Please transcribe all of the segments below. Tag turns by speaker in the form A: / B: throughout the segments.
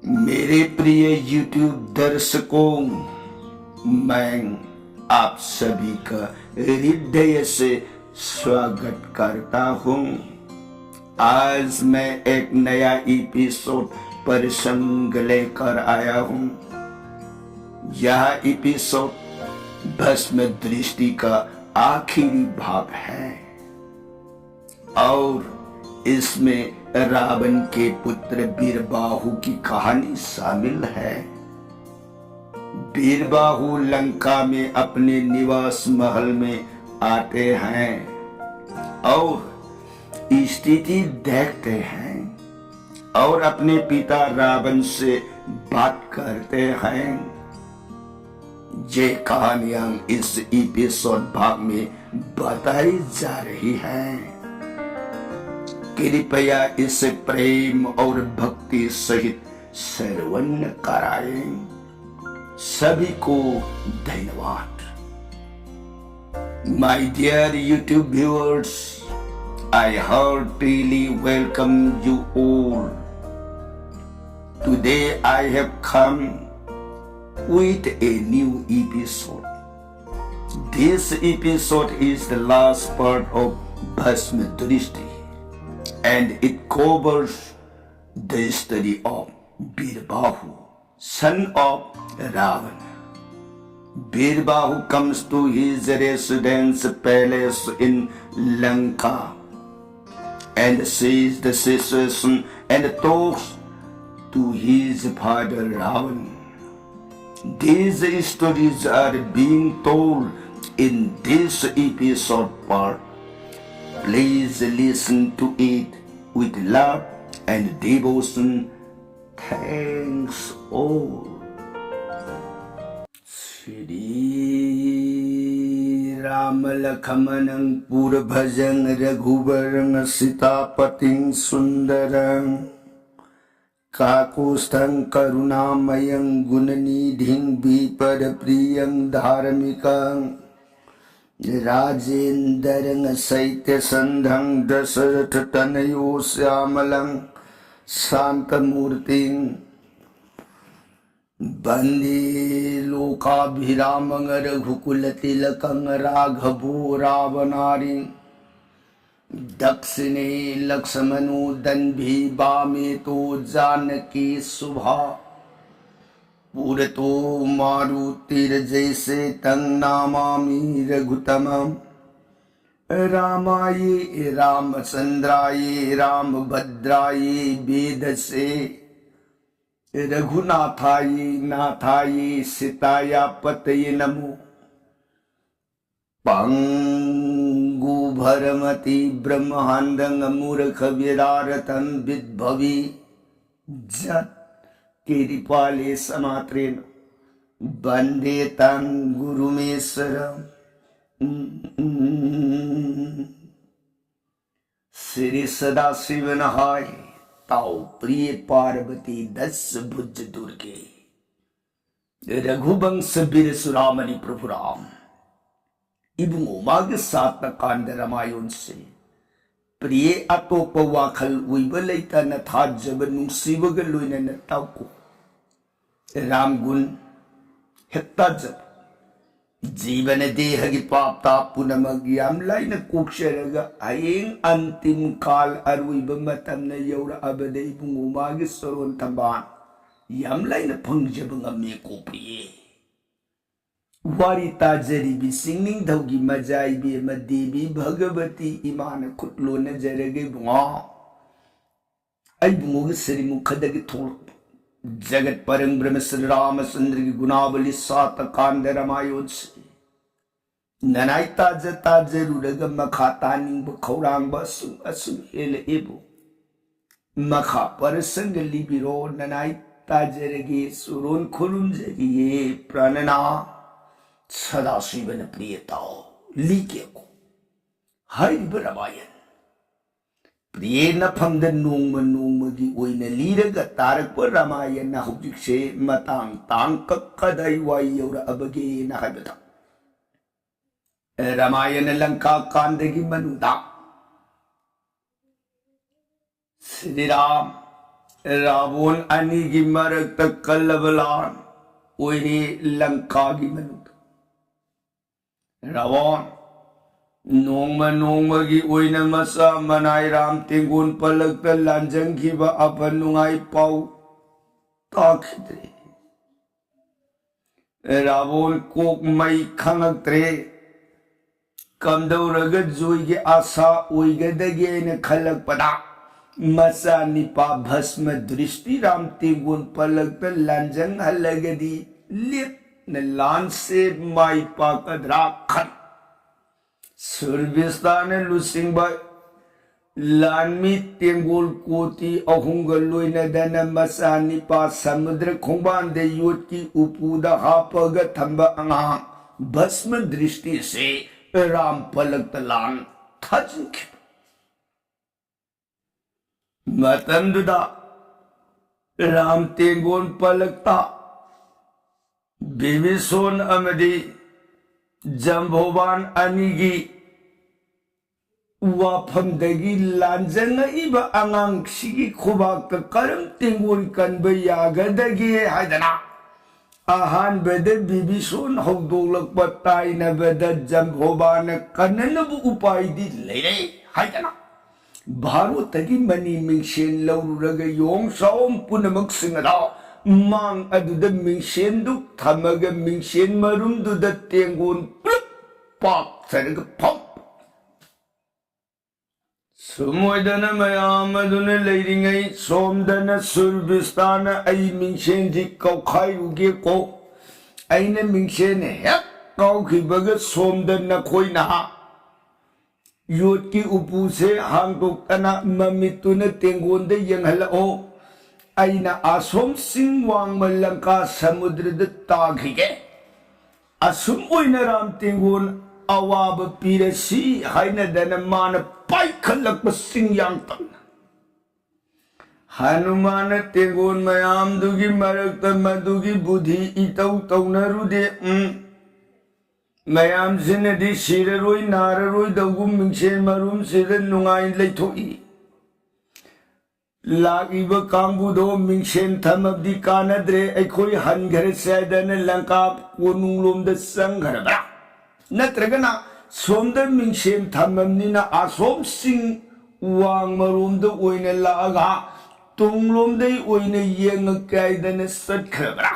A: मेरे प्रिय YouTube दर्शकों, मैं आप सभी का हृदय से स्वागत करता हूँ। आज मैं एक नया एपिसोड प्रसंग लेकर आया हूँ। यह एपिसोड भस्म दृष्टि का आखिरी भाग है और इसमें रावण के पुत्र बीरबाहु की कहानी शामिल है। बीरबाहु लंका में अपने निवास महल में आते हैं और स्थिति देखते हैं और अपने पिता रावण से बात करते हैं। ये कहानियां इस एपिसोड भाग में बताई जा रही हैं। कृपया इसे प्रेम और भक्ति सहित श्रवण कराएं। सभी को धन्यवाद। My dear YouTube viewers, I heartily welcome you all. Today I have come with a new episode. This episode is the last part of Bhasma Drishti, and it covers the story of Birbahu, son of Ravan. Birbahu comes to his residence palace in Lanka and sees the situation and talks to his father Ravan. These stories are being told in this episode part. Please listen to it with love and devotion. Thanks all. Shri Ram Lakshmanang Purabhajang Raghuvarang Sitapating Sundarang Kakusthang Karunamayang Gunanidhing Viparpriyang Dharmikang राजेंद्रं शैत्यसन्धं Dasharath तनयो श्यामलं शान्तमूर्तिं वन्दे लोकाभिरामं रघुकुलतिलकं राघवो रावणारिं दक्षिणे लक्ष्मणो दन्भी वामे तो जानकी शुभा पुरतो मारुतिर्जैसे तं नामामि रघुतमं रामाय रामचन्द्राय रामभद्राय वेदसे रघुनाथाय नाथाय सीताय पतये नमो। पंगुभरमति ब्रह्माण्डं मूर्खविरारतं विद्भवी जत् कृपाले समात्रेण वन्दे तं गुरुमेश्वरम्। श्री सदाशिव नहाय ताऊ प्रिय पार्वती दस भुज दुर्गे रघुवंश वीर सुरामणि प्रभु राम इबुंगो माग सात कांड रामायण से प्रिय अतोप वाखल उइब लेता थाजब नुंसीबग लोइनन ताउको राम गुण हेक्ताजब जीवन देह की पापता पुनमग याम लाइन कोक्षरग अयें अंतिम काल अरुइब मतम न यौर अबदे इबुंगो माग सरोन तबान याम लाइन फंगजब ngame को प्रिय वारी ताजरी भी सिंगिंग धौगी मजाई भी मदेवी भगवती ईमान खुटलो न जरगे बुआ आई बुंगो सरी मुखदग थोड़ जगत परम ब्रह्म श्री रामचंद्र की गुणावली सात कांड रामायण से ननाई ताज ताजरूरग मखा तानिंग खौरांग बसु असु हेल एबो मखा परसंग लिबिरो ननाई ताजरगे सुरोन खुरुम जगिए प्रणना सदाशिवन प्रियताओ लीके को हरिब रामायण प्रिय नफमद नोंम नोंमगी ओइना लीरगा तारकप रामायण हौजिकसे मतांग तांग कक्कदाई वाई यौर अबगे न हाइबदा रामायण लंका कांदगी मनुदा श्री राम रावण अनी की मरक कलबलान ओरे लंका की मनुत रावण नोंग की ओइना मसा मनाई राम तेंगुन पलक लांजंग की बा अपन नुंगाई पाउ ताखिद्रे रावण कोक मई खंगत्रे कमदौरग जोई के आशा ओइगदगे ने खलक पदा मसा निपा भस्म दृष्टि राम तेंगुन पलक लांजंग हलगदी लिप न लान से माई पाकदरा खन सुरबिस्तान लुसिंग लानमी तेंगोल कोटी अहुंगलोइन दन मसा निपा समुद्र खोंबान दे योट की उपूदा हापग थंब अंगा भस्म दृष्टि से राम पलक लान थजंख मतंदुदा राम तेंगोन पलकता बिबिसोन अमदी जंभोबान अनिगी वाफमदगी लांजंग इबा अंगांग सिगी खुबाक करम तेंगोन कनब यागदगी हायदना आहान बेद बिबिसोन हौदोलक ताइना बेद जंभोबान कननबु उपायदि लेरे हायदना भारो तगी मनी मिंगशेन लौरुरग योंग साओम पुनमक सिंगदा मांग अदुद मिंगशेन दुक थमग मिंगशेन मरुम दुद तेंगोन प्लुप पाक सरग फम सुमोयदन मयाम अदुन लेरिंगई सोमदन सुरबिस्तान आई मिंगशेन जी कौखाई उगे को आइने मिंगशेन हेक कौखिबग सोमदन नखोई नहा योट की उपू से हांगदोक्तना ममितुन तेंगोन दे यंगहलओ आइना आसोम सिंह वांग लंका समुद्र द ताघिगे असुम ओइना राम तेंगोन अवाब पीरसी हाइना दन मान पाइखलक सिंह यांग तन हनुमान तेंगोन मयाम दुगी मरक मदुगी बुद्धि इतौ तौनरुदे मयाम जिनदी सिररोई नाररोई दगुम मिंगशेन मरुम सिर नुंगाई लेथोई लागिब कांगबुदो मिंगशेन थमबदी कानद्रे अखोई हनघर सैदन लंका कोनुंगलोम द संघरबरा नत्रगना सोमद मिंगशेन थममनिना आसोम सिंह वांग मरुम द ओइने लागा तुंगलोम दे ओइने येंग कायदन सटखरबरा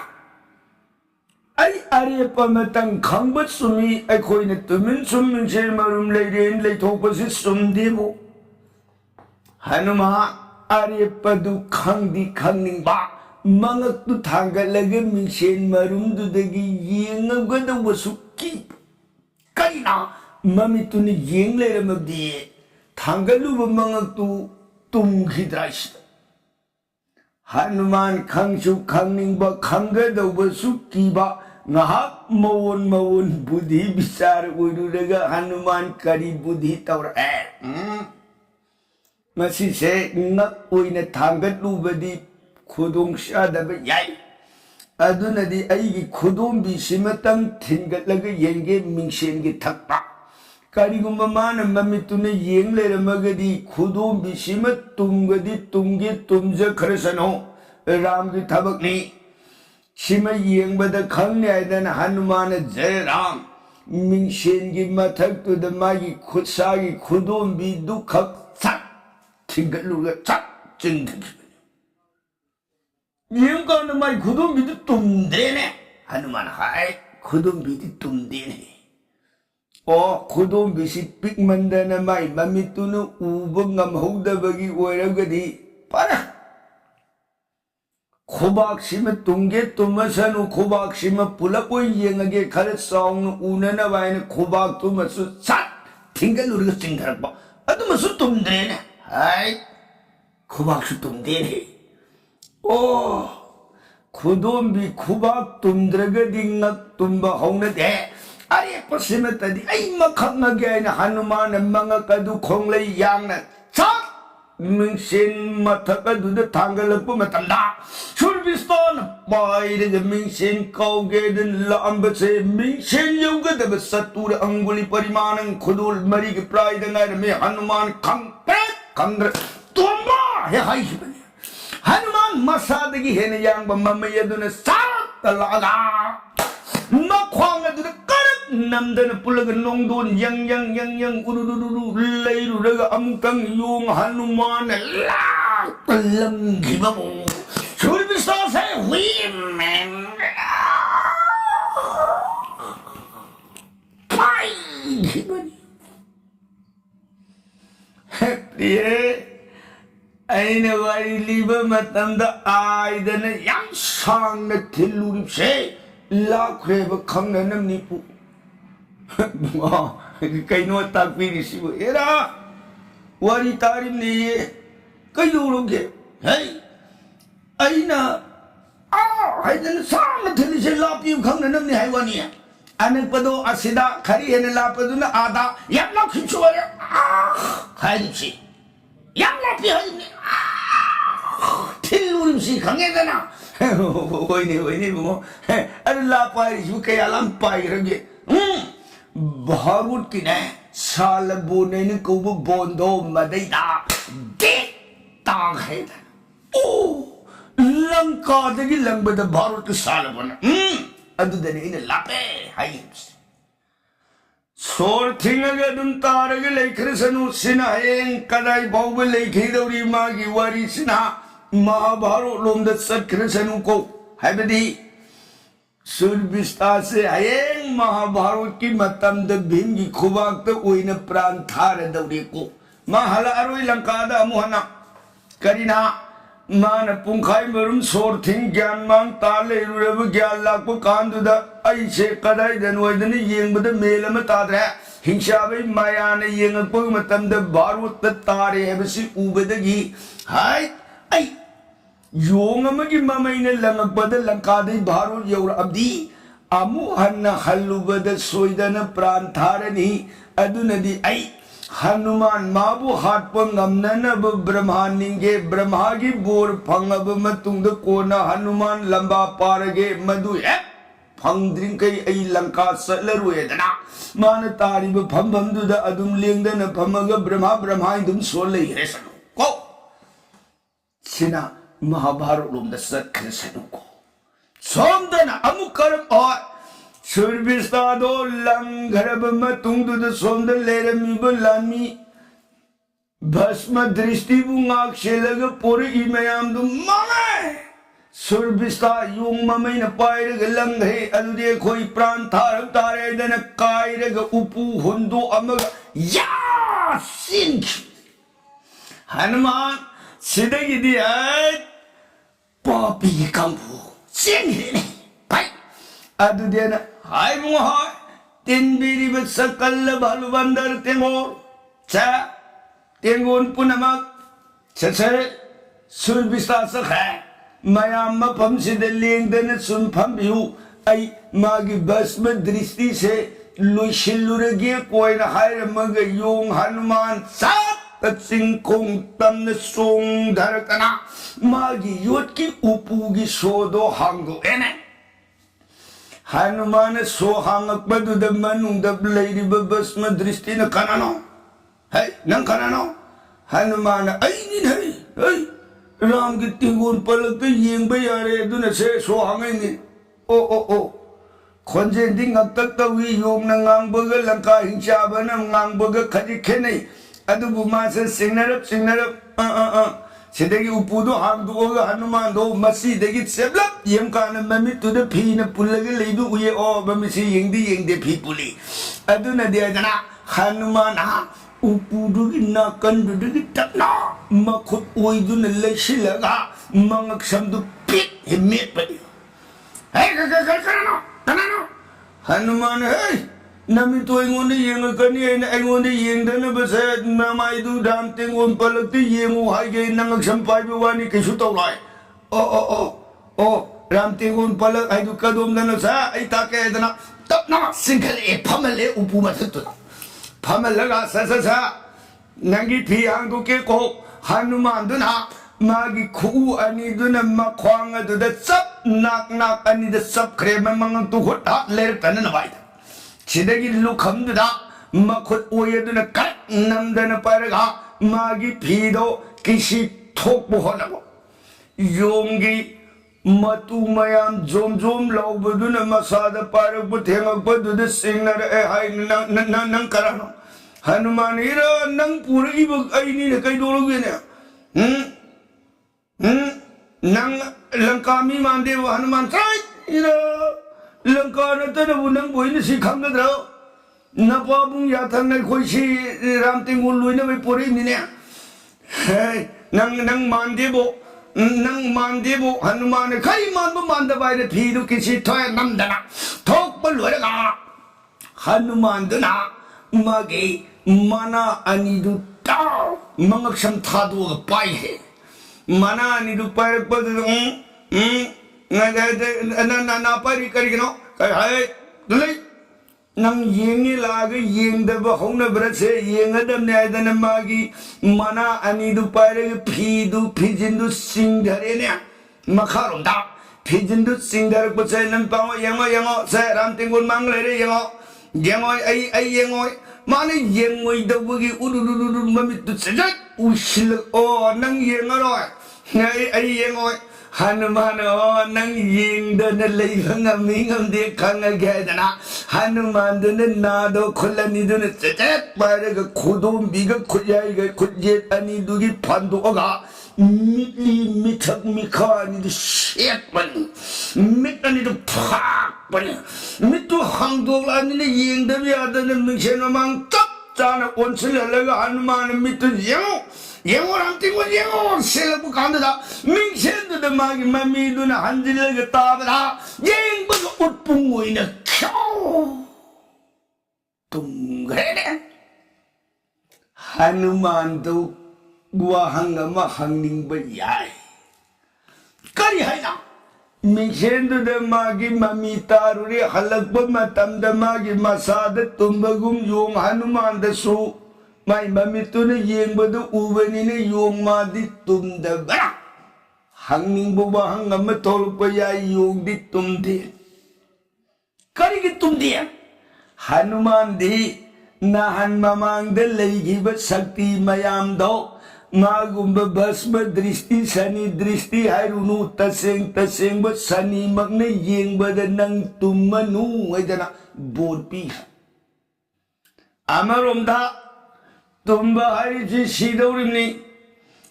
A: आई अरे पमतंग खंगबत सुमी अखोइने तुमिन सुम मिंगशेन मरुम लेरेन लेथोपसि सुमदेबो हनुमान अरे पदु खंगदी खंगनिंगबा मंगक तु थांगलग मिंगशेन मरुम दुदगी येंगगदवसु की कइना ममितुन येंग लेरमदी थांगलुब मंगक तु तुमखिद्राइस हनुमान खंगसु खंगनिंगबा खंगदवसु कीबा ngahak mawon बुद्धि विचार उरुरगा हनुमान करी बुद्धि तौर मसी से ngak ओइने थांगलुबदी खुदोंग शादब याई अदुनदी आइगी खुदों बिसिमतंग थिनगलग येंगे मिंगशेनगे थक्पा करिगुम मान ममितुने येंग लेरमगदी खुदों बिसिमत तुंगदी तुंगे तुमज खरसनो राम की थबकनी सिम येंबद खंगने आइदन हनुमान जय राम मिंगशेन की मथक तुद मागी खुदसागी खुदों बि दुखक सक थिंगलुग सक चिंग येंग कान माई खुदों बि तुम देने हनुमान हाय खुदों बि तुम देने ओ खुदों बिसि पिकमंदन माई ममितुन उब ngamhौदबगी ओइरगदी पारा खुबाक्सिम तुंगे तुमसनु खुबाक्सिम पुलप येंगे खर साउन उनना वाइन खुबाक तुमसु सट थिंगलुरग चिंगरप अदुमसु तुमद्रेने हाय खुबाक्सु तुमदेने ओ खुदों भी खुबाक तुमद्रगदी ngak tumba हौनदे अरे पश्चिम तदी आई मखंगगे हनुमान मंगकदु खोंगलै यांगना sak मिंगशेन मथक दुद थांगलप मतंदा सुरबिस्तान बाइरग मिंगशेन कौगेदन लांबसे मिंगशेन यौगदब सतुर अंगुली परिमाणं खुदुल मरिग प्रायदंगार में हनुमान खंग खंग्र तोंबा हे high 하누만 마사드기 해는 양반 맘마야도는 싹 달라가 마광아도는 까르 남자는 불러가 농돈 양양양양 우르르르 레이루르가 암강 용 하누만을 락 떨렁기바봉 줄비서세 위맨 파이 기분이 예 아이네 와리 리버 마탐다 아이드는 양상나 딜루립세 라크레버 강나는 니부 뭐 그이노 딱비리시고 에라 와리 따림니 그이노로게 헤이 아이나 아이드는 상나 딜리세 라피우 강나는 니 하이와니야 아늑빠도 아시다 가리에는 라빠도는 아다 양락 휘초와야 하이지 양락비 하이니 틸루림시 강해잖아 오이네 뭐 아니 라빠이 그야 람빠이 그러게 바루트기네 살보내는 거부 본도 마데이다 띠딱 해다 오 랑카데기 랑바다 바루트 살보나 아두데네 이네 라페 하이지 솔팅하게 눈 따르게 레이크르서누 시나행 까다이 바우벨 레이케이더리 마기 와리 시나 마바로 롬다 삿크르서누고 하이베디 술비스타세 하행 마바로키 마탐다 빈기 쿠박다 오이나 프란 타르더리고 마할라 아로이 랑카다 아무하나 까리나 마나 뿡카이 머름 소르팅 갸න්망 딸레루레브 갸락부 칸두다 아이세 까다이 denwaidani yengbada melama tadre hingsabai mayana yengakpa matamda barutta tare hebasi ubadagi hai ai yongamagi mamaina langakpada lankadai barut yaura abdi amu hanna hallubada soidana pran tharani adunadi ai Hanuman mabu hatpa ngamnana brahmaninge brahmagi bor phangaba matungda kona Hanuman lamba parage madu phangdring kai ai lanka salaruedana mana tariba phambamduda adum lengdana phamaga brahma idum solai resanu ko sina mahabharat lomda satkresanu ko somdana amukaram Surbistado langharab matungduda somda leramiba lami Bhasma drishti bungak shelaga pori imayamdu mamay Surbista yung mamay na pairaga langhe alude koi pran tharab tare dana kairaga upu hundo amaga ya sinki Hanuman sidagidi ay papi kampu sinki adudiana hai muha tinbiri sakalla balu bandar tengor cha tengon punamak chase surbista sakha mayam mapam sideleng dana sun phambiu ai magi basma drishti se luishilurage koina haira maga yong hanuman sat singkong tamna song dharakana magi yotki upugi sodo hangu ene Hanuman sohangak badu da manung da lady babas madristi na kanano. Hey, nang kanano. Hanuman ay din hey. Ram gitingun palagta yeng bayare do na se sohangay ni. Oh. Konjen ding agtagtawi yung nangang baga langka hinsaba na ngang baga kadikhenay. Ado bumasa singnarap. Sidagi upudo hangduoga Hanumando masi dagi seblap yem kana mami to the pina pulaga leidu uye o bamisi yengde pipuli aduna dia jana Hanuman ha upudo na kandu tapna makut oidu na lesilaga mangak samdu pit hemet padi hey kanano Hanuman hey Nami to ingonde yenga kani na ingonde yengda na basa namai du dam tengon palakti yengu haige nangak sampai biwani kesu tolai ram tengon palak ai du kadom na sa ai take dana tap na single phamale upu matut phamalaga sa nangi phiyang du ke ko Hanuman du na magi khu ani du na makhwang du da sap nak ani da sap krema mang tu hot ler tan na bai Sidagi lukhamduda makut oyeduna kat namdana paraga magi pido kisi tok buhonago योंगी मतु मयाम जोम जोम लाउबदुन Masad park थेंगकपदुद सिंगनर ए हाय नंग करानो हनुमान इरा नंग पुरी बक आईनी ने कई दोलोगे ने नंग लंका मी मांदे वो हनुमान साई इरा लंका न तने वो नंग बोई ने सिखांगद्रो नपाबुंग याथंग ने कोई सी रामतिंगुल लुइने में पुरी मिने नंग मांदे बो हनुमान कई मांद बाइरे फीदु किसी थोय नंदना थोक बलुरेगा हनुमान दुना मगे मना अनिदु ता मंगक्षम थादु पाई है मना अनिदु पाई पद ना पारी करिनो है दुले नंग येंगे लागे येंगदब होने ब्रसे येंगदम ने आयदन मागी मना अनिदु पारे फीदु फिजिंदु सिंगधरे ने मखारोंदा फिजिंदु सिंगधर कुछ नंग पाओ येंगो से रामतिंगुल मांगले रे येंगो आई येंगो माने येंगो इदबुगी उरुरुरुरु ममितु सेजत उशिल ओ नंग येंगरो आई येंगो हनुमान नंग येंगदन लेइबंग मिंगम दे खंग गेदना हनुमान दन नादो खुलनिदुन चेचेत पारग खुदोम बिग खुजाई गे खुजे अनि दुगी फंदोगा मिटली मिठक मिखानी दु शेपन मिटनी दु फाकपन मिटु हंगदोलानी ने येंगदब यादन मिंगसेन मांग तप चाना ओनसललगा हनुमान मिटु येंगो रामतिंगुल येंगो सेलबु कांददा मिंगसेन मागी ममीदुना हंजिलगा ताबदा येंगबग उत्पुंगोइना ख्याओ तुम्गरेने हनुमान तो गुआहंगमा हंगनिंगबा याय करी हैना मिंगसेन मागी ममी तारुरे हलकबा मतमदा मागी मसाद तुम्बगुम योंग हनुमान दसु माई ममितुने येंगबदु उबनिने योंग मादी तुमदबरा हंगनिंगबो हंगम तोलपा याय योंगदी तुमदे करिगी तुमदे हनुमान दी नाहन ममांग लेगिब शक्ति मयाम दो मागुंब भस्म दृष्टि शनि दृष्टि हायरुनु तसेंग शनि मगने येंगबद नंग तुमनु वैदना बोरपी अमरोमदा तुम्बा हायजी सीदौरिमनी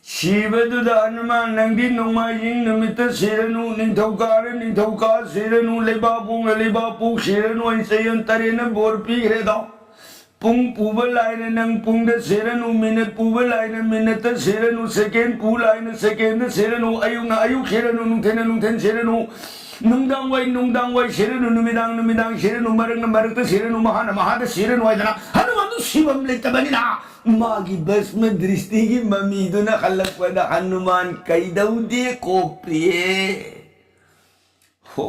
A: सीबदुदा हनुमान नंगी नोंमायिंग नमित सिरनु निंथौका सिरनु लेबापू सिरनु ऐसयन तरेन बोरपी ग्रेदा पुंग पुबा लाइन नंग पुंग सिरनु मिनट पुबा लाइन मिनट सिरनु सेकेंड पु लाइन सेकेंड सिरनु अयुक सिरनु नुंथेन सिरनु नुंगदांग वाई सिरनु नुमिदांग सिरनु मरक सिरनु महाद सिरनु वाइदना हनुमान शिवम लेतबनिना मागी भस्म दृष्टि की ममीदुना खलकपदा हनुमान कैदौदे कोप्रिये हो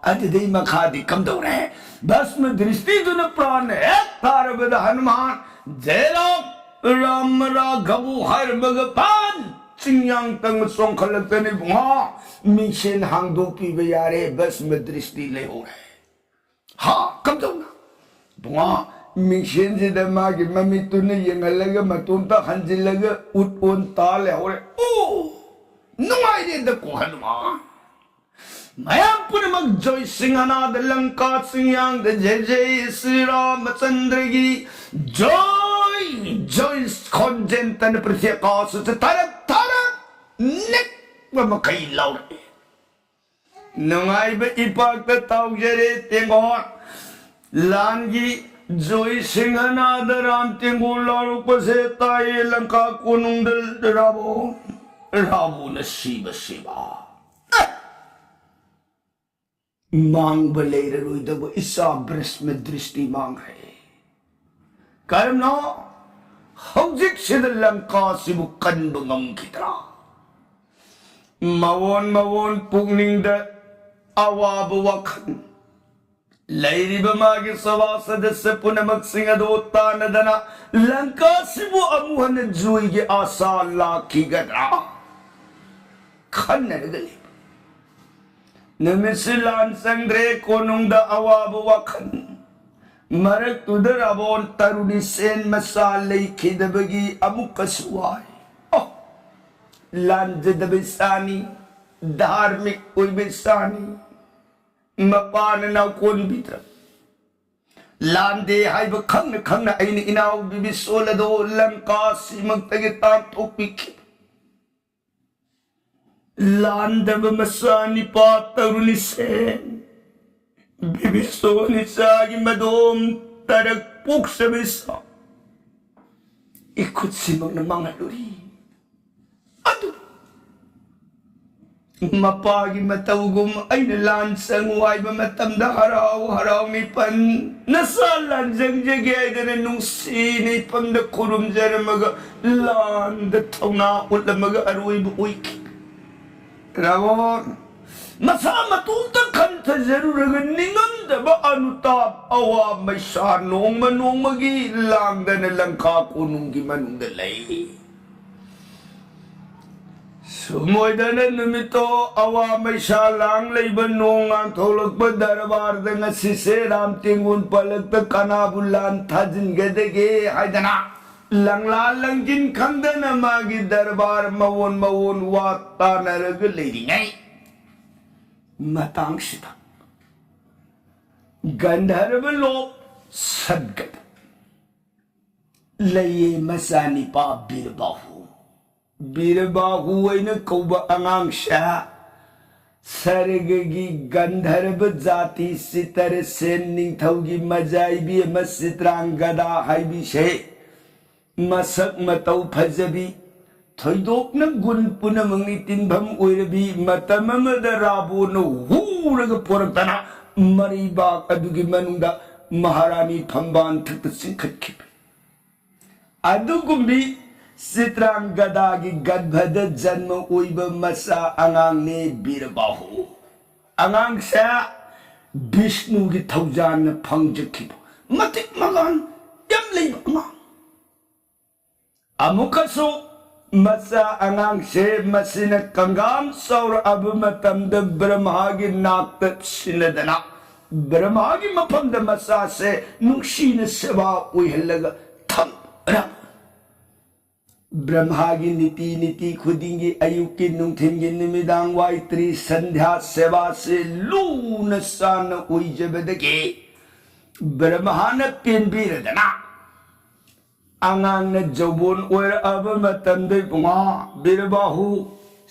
A: अददे मखादी कमदौरे भस्म दृष्टि दुन प्राण है तारबद हनुमान जय राम राघवु हर भगवान चिंयांग तंग सोंग खलकतने बुआ मिशन हांगदो पीबे यारे भस्म दृष्टि ले हो रहे हाँ कमदौना बुआ मिशन से दमागी मम्मी तूने येंगलगा मतुंता हंजिलगा उन ताले हो रहे ओ नुआई दे को हनुमान मयाम पुनमक जय सिंहनाद लंका सिंहयांग जय जय श्री रामचंद्र की जय खोजें तन प्रत्यकाश से तरक निक मकई लाउरे नुआई बे इपाक ताउजरे तेंगोन लांगी जय सिंहनाद राम तेंगोन लारू पसे ताये लंका कोनुंदल रावो नसीब शिवा मांग बलेर रोइदब इसा भस्म दृष्टि मांग है कर्म ना हौजिक सिद लंका सिबु कन्ब ngam मवोन पुगनिंग द अवाब वखन लैरिब मागे सवा सदस्य पुनमक सिंह दोता नदना लंका सिबु अमुहन जुई के आशा लाखी गदरा खन्नर गले नमिसिलान संग्रे कोनुंग अवाब वखन मरक तुदर अबोन तरुणी सेन मसा लेखिदबगी अमुक सुवाय लांजदब सानी धार्मिक ओइबे सानी मपान नाउकोन बित्र लांदे हाइब खंग खंग आइन इनाउ बिबि सोलदो लंका सिमक्तगे तांथोपिखि लांदब मसानी पा तरुणी सेन बिबि सोनी सागी मदोम तरक पुक्सबिसा इखुत सिमक्न मांगलुरी अदु मपागी मतौगुम अइन लान संगवाइब मतमदा हराव हराव मिपन नसा लांजंग जगेदन नुंसी निपमद खुरुम जरमग लान द थौना उलमग अरुइब उइक रावण मसा मतुत खंत जरूरग निंगम दब अनुताप अवा मैसा नोंग नोंगगी लांगदन लंका कोनुंगी मनुंग लई सुमोदन निमित्तो अवा मैसा लांग लेब नोंगां थोलक दरबार दंग सिसे राम तेंगुन पलक कनाबुलान थाजिन गदगे हायदना लंगला लंगिन खंदन मागी दरबार मवोन मवोन वा तानरग लेरिङै मतांगसिता गंधर्व लोक सदगत लये मसानी पा बीरबाहु वैन कौब अंगांगशा सरगगी गंधर्व जाति सितर सेन निंथौगी मजाइबी मसित्रांग गदा हाइबिसे मसक मतौ फजबी थोइदोकन गुन पुनमंगि तिनभम ओइरबी मतममद राबोन हुरग पोरतना मरीबाक अदुगी मनुंदा महारानी फंबान थक सिंखतखि अदुगुंबी सित्रांग गदागी गदभद जन्म ओइब मसा अंगांगने बीरबाहु अंगांगसा विष्णु की थौजान फंगजखिब मतिक मगान यम लेब अंगांग अमुकसो मसा अंगांग से मसिन कंगाम सौर अब मतमद ब्रह्मा की नाक सिनदना ब्रह्मा की मफमद मसा से नुक्सीन सेवा उहलग थम रा ब्रह्मा की नीति नीति खुदिंगी अयुक की नुंथिंगी निमिदांग वाइत्री संध्या सेवा से लून सान उई जबदगे ब्रह्मा न पेनबीरदना अंगांग जौबोन ओर अब मतंदे बुंगा बीरबाहु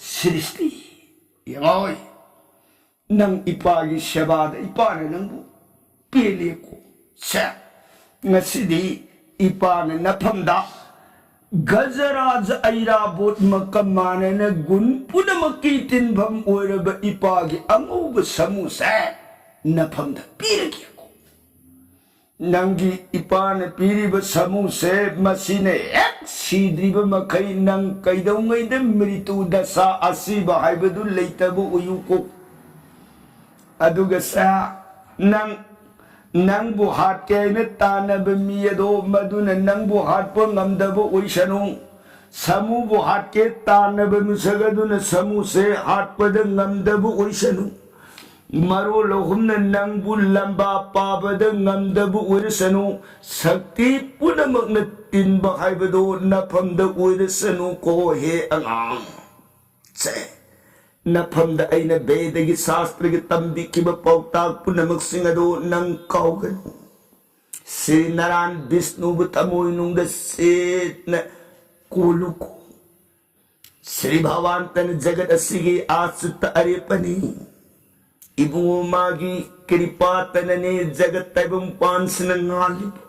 A: सृष्टि यंगोय नंग इपागी सेवाद इपाने नंगु पेलेको से ngasidi ipane nafamda गजराज ऐराबोट मकमाने गुण पुनमकी तिनभम ओरब इपागी अंगुब समूसे नफम पीरगेको नंगी इपान पीरिब समूसे मसीने एक सीद्रिब मखै नंग कैदौंगैद मृत्यु दशा असीब हाइबदु लेतबु उयुको अदुगसा नंग नंगबु हाटकेने तानब मियदो मदुन नंगबु हाटपो नमदबु ओइसनु समूबु हाटके तानब नुसगदुन समू से हाटपद नमदबु ओइसनु मरो लोहुमन नंगबु लंबा पाबद नमदबु ओइसनु शक्ति पुनमग्न तिनब हाइबदो नफमद ओइसनु को हे अंगां से नफमद ऐन वेदगी शास्त्र की तंबी की पौताक पुनमक सिंगदो नंग काउगनु श्री नारायण विष्णु तमोइनुंग से न कोलुको श्री भगवान तन जगत असिगे आसुत अरेपनी इबुओ मागी कृपा तनने जगत तबम पांसन नालिब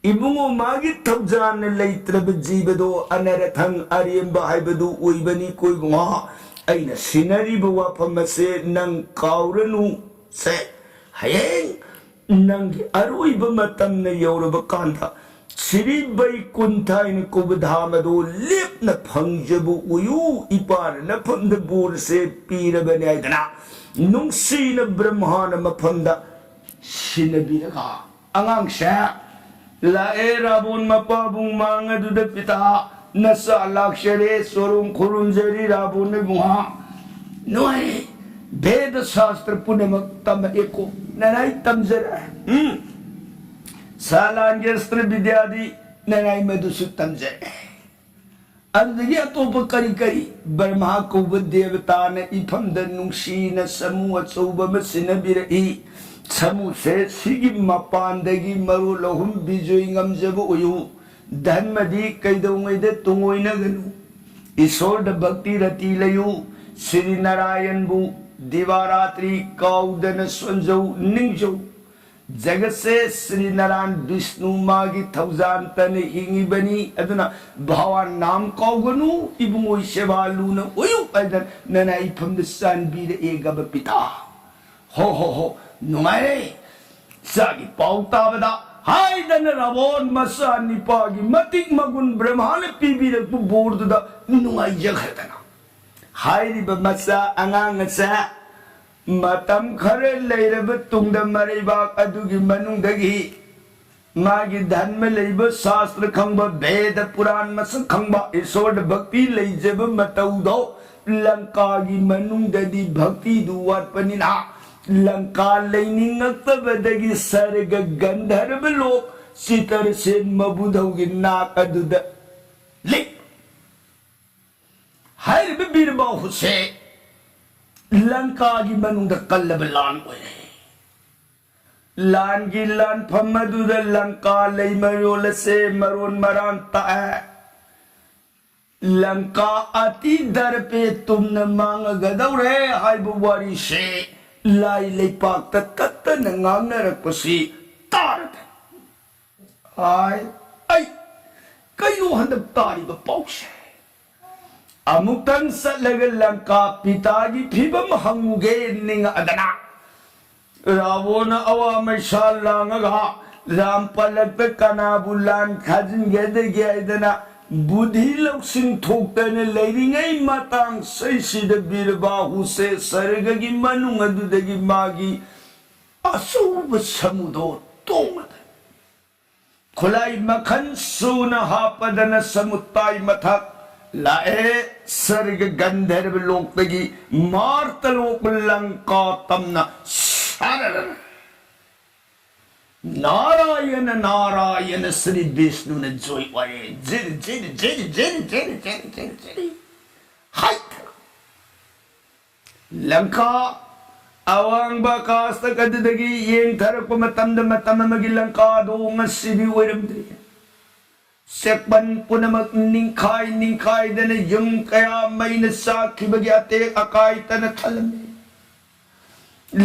A: इबुओ मागी थबजान लैत्रब जीवदो अनरथंग अरेंब हाइबदु ओइबनी कोई गुआ ऐना सिनरी बवाफम से नंग काउरनु से हयेंग नंग अरुइब मतम न यौरब कांधा श्री बैकुंठाइन कुबधामदो लेपन फंगजबु उयु इपार न फंद बोर से पीरबने आइदना नुंगसीन ब्रह्मान मफंद सिनबिरगा अंगांगशा लाए राबोन मपाबुंग मांगदुद पिता नसा लाक्षरे स्वरूम खुरुम जरी राबुने मुहा नोए वेद शास्त्र पुनमक तम एको ननाई तमजरा सालांगस्त्र विद्यादि ननाई मधुसु तमजरे अदगी अतोप करी करी ब्रह्मा कौब देवता ने इफमद नुंसीना समूह अचौब म सिनबिरई समूह से सिगी मपानदगी मरु लहुम बिजोई ngamजब उयु धर्मदी कैदौंगैदे तुंगोइनगनु ईश्वर भक्ति रति लयु श्री नारायण बु दिवारात्रि कौदन संजौ निंजौ जगत से श्री नारायण विष्णु मागी थौजान तन हिंगी बनी अदना भगवान नाम कौगनु इबुंगोई सेवालू न ओयु अदन नना इफम सान बीर एगब पिता हो नुमारे सागी पाउता बदा हाय दन रावण मसा निपागी मतिक मगुन ब्रह्मा ने पीबीरक बोर्ड दा नुंगाई जगतना हाय रिब मसा अंगांग सा मतम खरे लेरब तुंगद मरेबाक अदुगी मनुंगदगी मागी धर्म लेब शास्त्र खंब वेद पुराण मस खंब ईश्वर भक्ति लेजब मतौदो लंकागी मनुंगददी भक्ति दुवाटपनिना लंका लेनिंगक्तबदगी सर्ग गंधर्व लोक सितर से मबुधौगी नाक अदुद ले हर बिरबा हुसे लंका की मनुंग कल्लब लान लान की लान फमदुद लंका लई मरोल से मरोन मरान ता लंका अति दर पे तुमने मांग गदौरे हाय बुवारी से लाई ले पाक तत्त नंगांग रखपसी तार हाय आई कई हंदब तारी बपौशे अमुक्तन सलग लंका पितागी फिबम हंगुगे निंग अदना रावण अवा मशाल लांगगा राम पलक कनाबुलान खजन गेद गेदना बुद्धि लौसिंग थोक्तन लेरिंगै मतंग सैसिद बिरबाहु से सर्गगी मनुंग अदुदगी मागी असुब समुदो तोंगद खुलाई मखन सुन हापदन समुत्ताई मथक लाए सर्ग गंधर्व लोक तगी मार्तलोक लंका तमना नारायण नारायण श्री विष्णु ने जोई वाये जिर जिर जिर जिर जिर जिर जिर जिर हाय लंका अवांग बाकास्त कददगी यें थरप मतम मगी लंका दो ngasibi वरमद्री सेकबन पुनमक निंखाई निंखाई दन युम कया मैन साखी बग्याते अकाई तन थलमे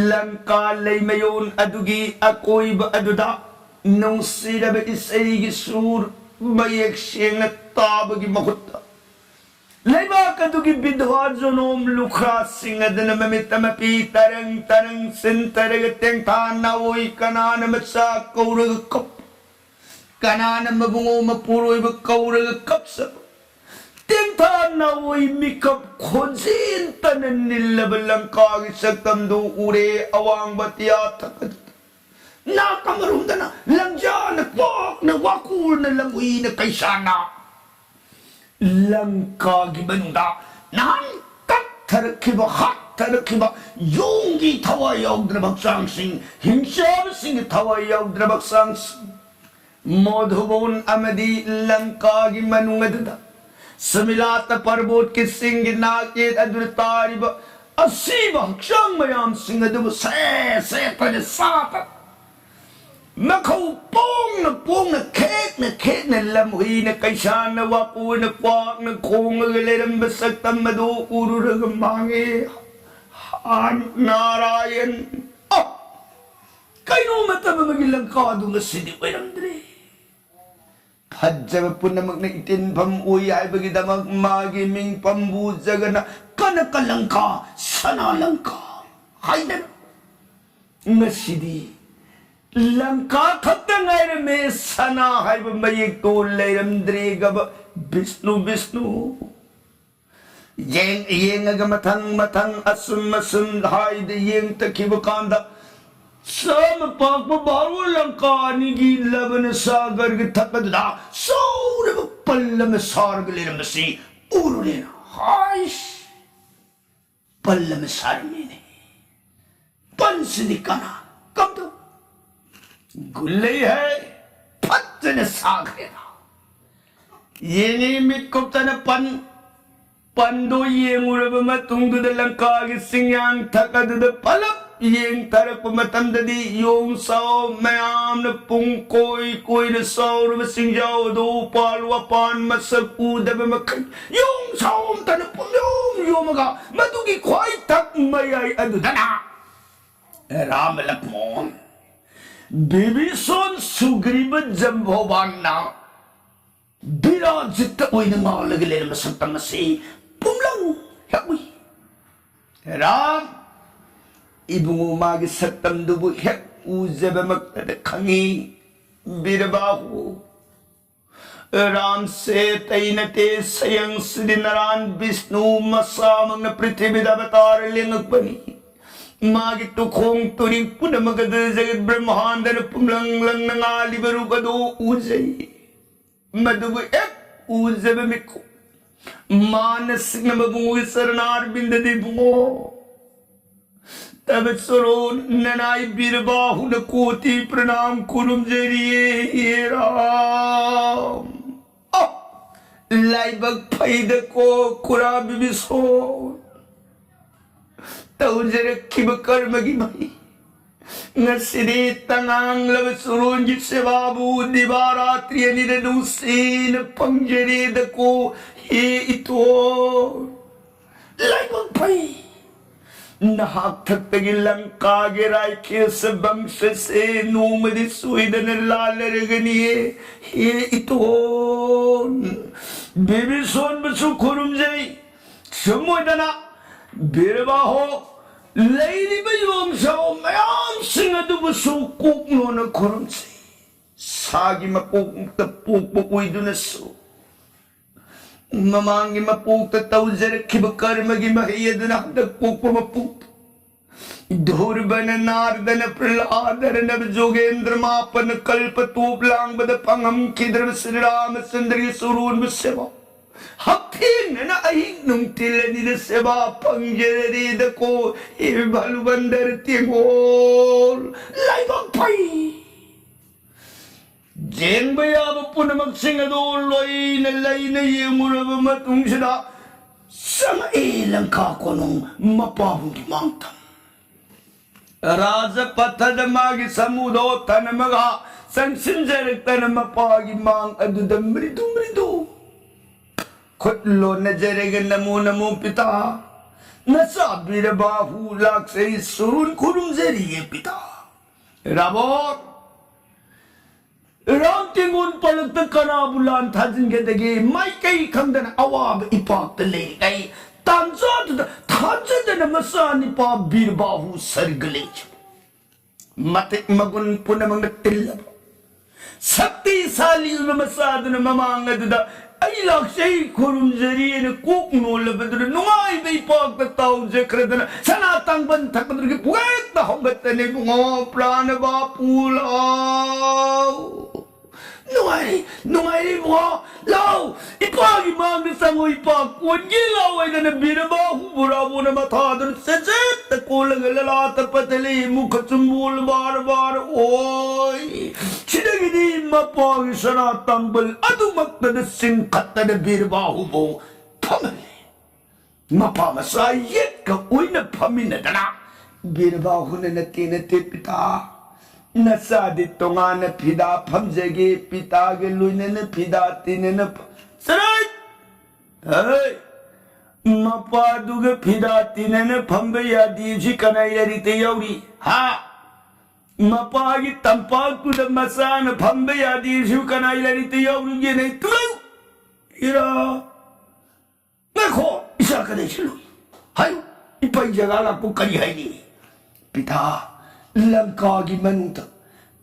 A: लंका लई मयोन अदुगी अकोइब अदुदा नौसिरब इसैगी सूर मयेक शेंग ताबगी महुत्ता लैबा कदुगी विधवा जोनोम लुखरा सिंह दन ममितमपी तरंग तरंग सिंतरग तेंथा नवोई कनान मसा कौरग कप कनान मबुंगो मपुरोइब कौरग कपसब तेंथा नवोई मिकप खोजिन तन निल्लब लंकागी सकम दो उरे अवांग बतिया थकद ना कमरुंदना लंजान पाक न वाकुर न लंगुई न कैसाना लंकागी बनुदा नान तक थरखिब हाथ थरखिब योंगी थवा यौद्र बक्सांग सिंह हिंसाब सिंह थवा यौद्र बक्सांग मधुबन अमदी लंका की मनुंगदा समिलात पर्वत के सिंह नाके अदुरतारिब असीब हक्षांग मयाम सिंह दब से तन साप मखौ पोंग न खेक न लमहुई न कैसान न वाकू न क्वाक न खोंग लेरम बसक्तम मदो उरुरग मांगे नारायण कईनो मतब मगी लंका दुंग सिद्धि वरमद्रे फज्जब पुनमक न इतिन भम उई आइबगी दमक मागी मिंग पंबू जगना कनक लंका सना लंका हाइदन ngasidi लंका खत्तंगायर में सना हाइब मयेक तो लेरमद्रे गब Vishnu Vishnu Young मथंग assume हाइद Young तकिब कांदा सम पाक बारू लंका निगी लबन सागर के थकदा सौर पल्लम सार्ग लेरम सी उरुलेना हाइश पल्लम सारमेने पंच दिकाना कब तो गुल्ले है फत्तन सागरेना Yeni mit koptana pando yenguraba matungduda Langkagi singyang takadada palap yeng tarakpa matamdadi yung sao mayam na pungkoy koy na sao na masingyaw do palwapan masagudaba makan yung sao tanapong yung mga matugi kway tak mayay adudana ramalak mo bibison sugriba jamboban na bila jita oy na mga lagilin na masantang masi pumlang yakoy ram ibung umagi satam dubu hek uzeba magtadakangi birabahu ram se tainate sayang sidinaran Vishnu masamang na prithvi avatar lingagpani magi tukhong turing puna magada jagat brahmanda na pumlang lang nangalibaru kado uzay madubu hek uzeba mikko Manas na mabungoy saranar bindadi bungo तब सरो ननाई बिरबाहु न कोटि प्रणाम कुरुम जरिए राम लाइबक फैद को कुरा बिबिसो तउजर किब कर्म की भाई नसिरे तंगांग लब सुरों की सेवाबू दिवारात्रि निरनुसीन पंजरे दको हे इतो लाइबक फै Nahak tagtagi Langkagi raike sa bangsa se numadi suida na lalaragani ito bibison basukurum jay sumuida na birabaho layli ba yung sao mayam singado basukuk no na kurum say sagi mapukuk tapukpukuy do na so Mamangi mapukta tawzar kibakar magi mahiya dana dakpukpa mapukta Dhurbana nardana praladara nab jogendra mapan kalpa tuplang bada pangam kidra sriram sandri surun baseva Hakin na ahing nung tilani na seva pangjari dako ibalubandar tingol Laibang pay Jeng bayaba po na magsingado loy na lay na yemuraba matung sila Sama ilang kako nung mapahong dimangtang Raza patada magi samudo tanamaga Sang sinjarik tanamapagi mang adudam mridu Kutlo na jarigan na muna mong pita Nasabi na bahu lak sa isurun kurum zariye pita Rabot Rang tingun palagtag kanabulan tajin gedagi may kay kamdan awab ipak talay kay tanzad tajin na masani pa birbahu sargalej matik magun po namang nagtilab sakti sali na masado na mamangad da ay laksay kurum zari na kukno labadra nungay bay pagkataw zekra na sanatang bantak madragi puwet na hongat na ni bunga prana ba pulaw Nungay mo, law, ipagi mami sango ipagkuan gilaw ay na nabinabahu mura mo na matadon sa jet na kulang alalatar patali mo katsumbul bar oy sinagini mapagi sa natambal adumak na nasingkat na nabinabahu mo pamali mapamasayit ka uy na paminadana binabahu na natinatipita Nasa dito nga na pida pamjagi pitage luina na pida tinina saray ay mapaduga pida tinina pambaya diji kanayarite yauri ha mapagi tampag tu da masana pambaya diji kanayarite yauri gene tulaw ira nako isa ka de silu hayo ipayjagala po kanihay ni pita Langkagi manuta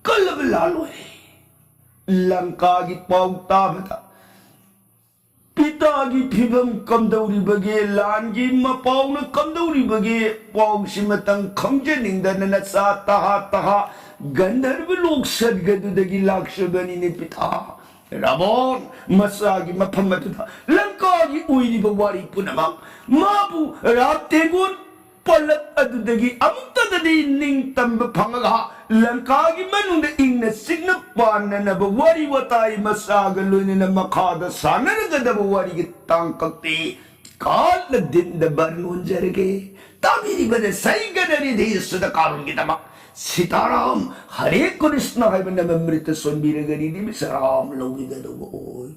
A: kalabalalo Langkagi paugtamata Pitagi pibam kamdauri bagi langi mapaw na kamdauri bagi paug simatang kamjaning dana na sa taha gandar bilog sadgado dagi lakshabani ni pita Ramon masagi mapamatuta Langkagi uy ni bawari po namang mabu rategun palat अदुदगी अमुक्तददी निंग तंब फंगगा लंकागी मनुंग इंग sign पाननब worry वताई मसाग लोइनना मखादा सानरगदब worry गी तांकक्ति काल दिन the बरनोन जरगे ताबिरी बदे सही गदरी देसुद कारुंगी तमा सीताराम हरे कृष्ण है बन अमृत सोनबीरगरी नि मिसराम लोगी गदो ओय